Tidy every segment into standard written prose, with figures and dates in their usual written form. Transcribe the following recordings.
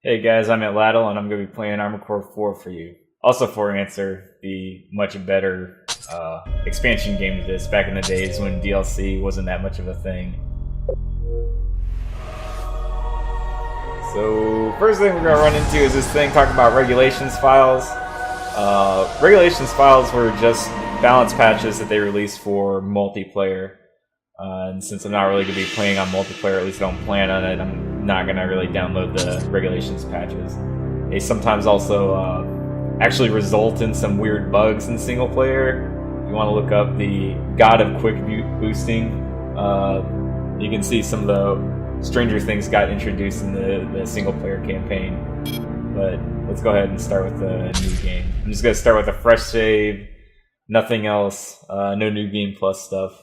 Hey guys, I'm at Laddle and I'm going to be playing Armored Core 4 for you. Also for Answer, the much better expansion game to this back in the days when DLC wasn't that much of a thing. So first thing we're going to run into is this thing talking about regulations files. Regulations files were just balance patches that they released for multiplayer. And since I'm not really going to be playing on multiplayer, at least I don't plan on it, I'm not going to really download the regulations patches. They sometimes also actually result in some weird bugs in single player. If you want to look up the God of Quick Boosting, you can see some of the stranger things got introduced in the single player campaign. But let's go ahead and start with the new game. I'm just going to start with a fresh save, nothing else, no new game plus stuff.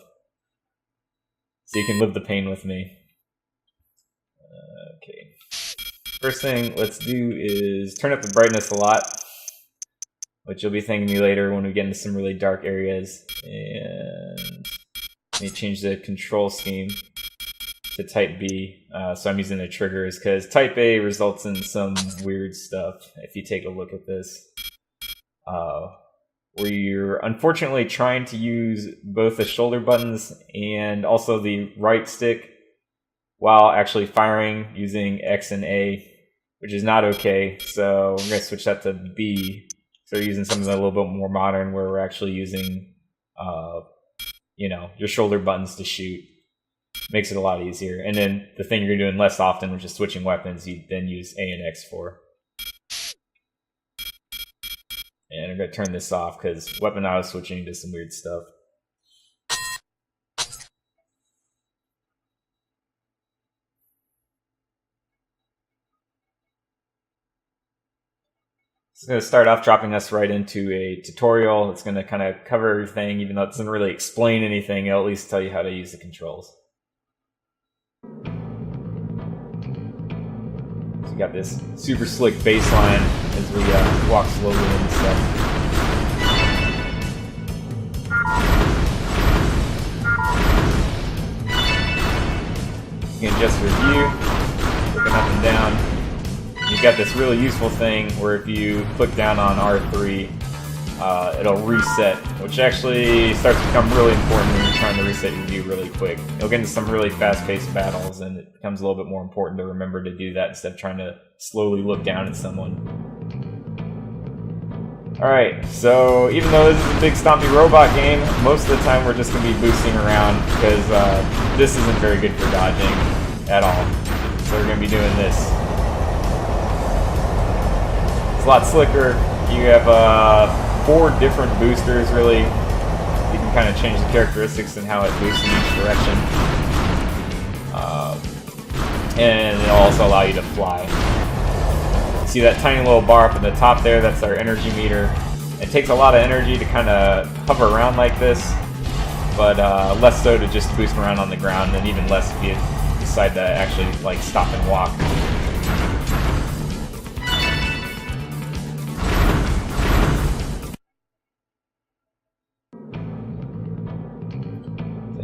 So you can live the pain with me. Okay. First thing let's do is turn up the brightness a lot, which you'll be thanking me later when we get into some really dark areas. And let me change the control scheme to type B. So I'm using the triggers because type A results in some weird stuff if you take a look at this. Where you're unfortunately trying to use both the shoulder buttons and also the right stick while actually firing using X and A, which is not okay. So we're going to switch that to B. So we're using something a little bit more modern where we're actually using, your shoulder buttons to shoot. Makes it a lot easier. And then the thing you're doing less often, which is switching weapons, you then use A and X for. And I'm going to turn this off because weapon auto switching does some weird stuff. It's going to start off dropping us right into a tutorial. It's going to kind of cover everything, even though it doesn't really explain anything. It'll at least tell you how to use the controls. So you got this super slick baseline as we walk slowly into stuff. You can adjust your view, looking up and down. You've got this really useful thing where if you click down on R3, it'll reset, which actually starts to become really important when you're trying to reset your view really quick. You'll get into some really fast-paced battles, and it becomes a little bit more important to remember to do that instead of trying to slowly look down at someone. Alright, so even though this is a big stompy robot game, most of the time we're just going to be boosting around because this isn't very good for dodging at all. So we're going to be doing this. It's a lot slicker. You have 4 different boosters, really. You can kind of change the characteristics and how it boosts in each direction. And it'll also allow you to fly. See that tiny little bar up at the top there? That's our energy meter. It takes a lot of energy to kind of hover around like this, but less so to just boost around on the ground, and even less if you decide to actually like stop and walk.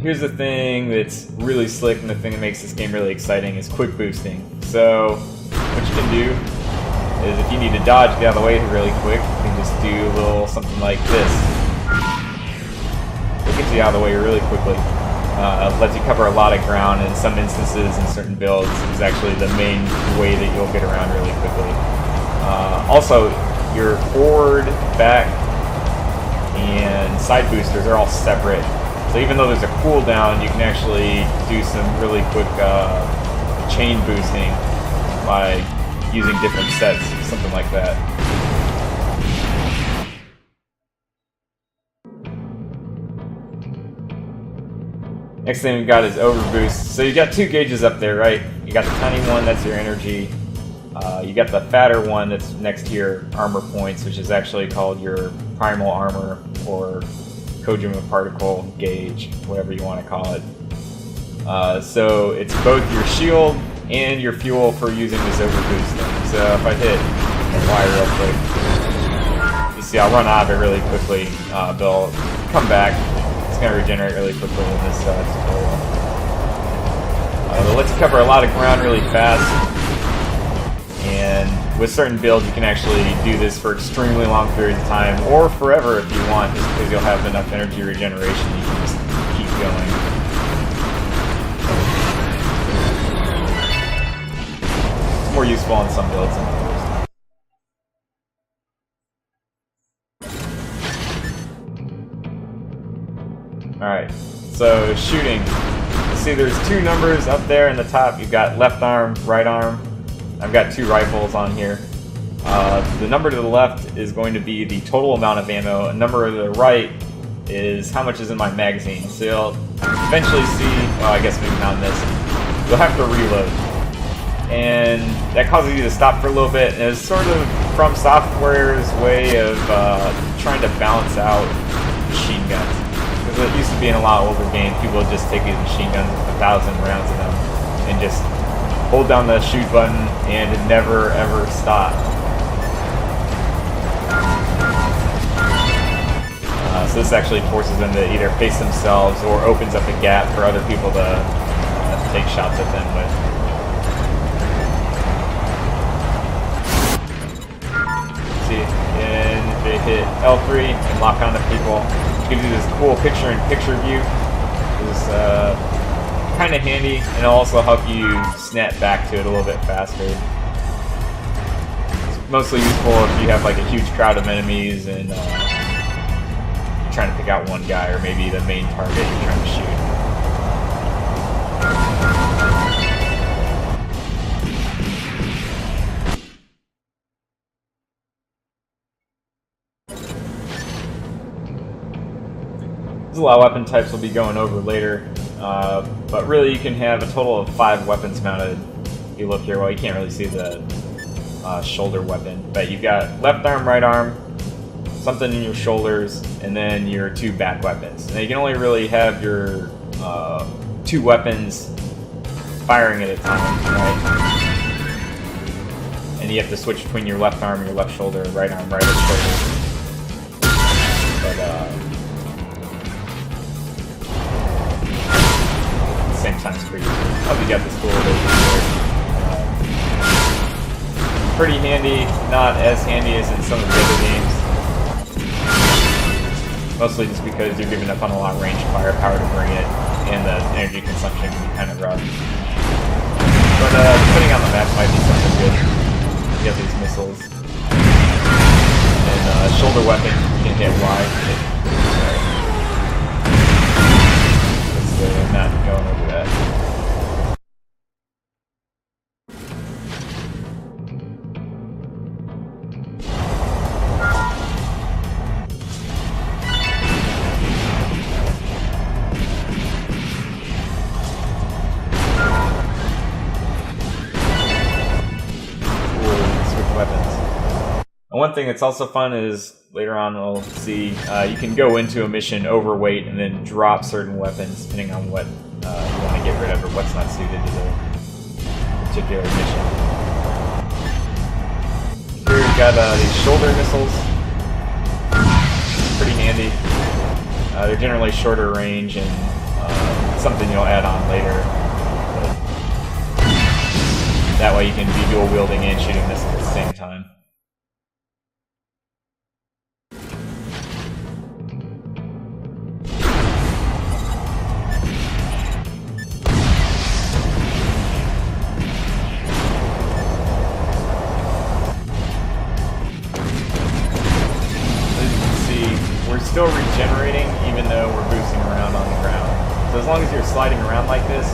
Here's the thing that's really slick, and the thing that makes this game really exciting is quick boosting. So what you can do is if you need to dodge, get out of the way really quick, you can just do a little something like this. It gets you out of the way really quickly. It lets you cover a lot of ground. In some instances, in certain builds, is actually the main way that you'll get around really quickly. Also, your forward, back, and side boosters are all separate. So even though there's a cooldown, you can actually do some really quick chain boosting by using different sets, something like that. Next thing we got is overboost. So you got 2 gauges up there, right? You got the tiny one, that's your energy. You got the fatter one that's next to your armor points, which is actually called your primal armor or Kojima particle gauge, whatever you want to call it. So it's both your shield and your fuel for using this overboost thing. So if I hit Y real quick, you see I'll run out of it really quickly, but I'll come back. It's going to regenerate really quickly in this tutorial. It lets you cover a lot of ground really fast, and with certain builds, you can actually do this for extremely long periods of time, or forever if you want, just because you'll have enough energy regeneration, you can just keep going. It's more useful on some builds than others. Alright, so shooting. See, there's two numbers up there in the top. You've got left arm, right arm. I've got two rifles on here. The number to the left is going to be the total amount of ammo. A number to the right is how much is in my magazine. So you'll eventually see, well, I guess maybe not in this, you'll have to reload. And that causes you to stop for a little bit, and it's sort of From Software's way of trying to balance out machine guns. Because it used to be in a lot older games, people would just take these machine guns with 1,000 rounds in them and just hold down the shoot button and never ever stop. So this actually forces them to either pace themselves or opens up a gap for other people to take shots at them with. See, and if they hit L3 and lock onto people, it gives you this cool picture-in-picture view. It's kind of handy, and it'll also help you snap back to it a little bit faster. It's mostly useful if you have like a huge crowd of enemies and you're trying to pick out one guy, or maybe the main target you're trying to shoot. There's a lot of weapon types we'll be going over later, but really you can have a total of 5 weapons mounted. If you look here, well, you can't really see the shoulder weapon, but you've got left arm, right arm, something in your shoulders, and then your 2 back weapons. Now you can only really have your 2 weapons firing at a time, right? And you have to switch between your left arm and your left shoulder, right arm, right shoulder. But same time it's pretty easy. Oh, we got this cool little pretty handy, not as handy as in some of the other games. Mostly just because you're giving up on a lot of range firepower to bring it, and the energy consumption can be kind of rough. But depending on the map, might be something good. You have these missiles. And shoulder weapon, you can hit Y. I'm not going over that. Switch weapons. And one thing that's also fun is later on we'll see you can go into a mission overweight and then drop certain weapons depending on what you want to get rid of or what's not suited to the particular mission. Here we've got these shoulder missiles. Pretty handy. They're generally shorter range and something you'll add on later. But that way you can be dual wielding and shooting missiles at the same time. Still regenerating even though we're boosting around on the ground. So as long as you're sliding around like this,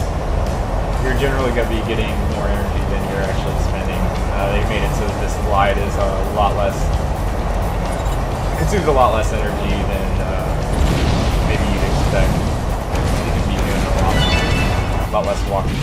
you're generally going to be getting more energy than you're actually spending. They've made it so that this slide is a lot less, consumes a lot less energy than maybe you'd expect. You can be doing a lot less walking.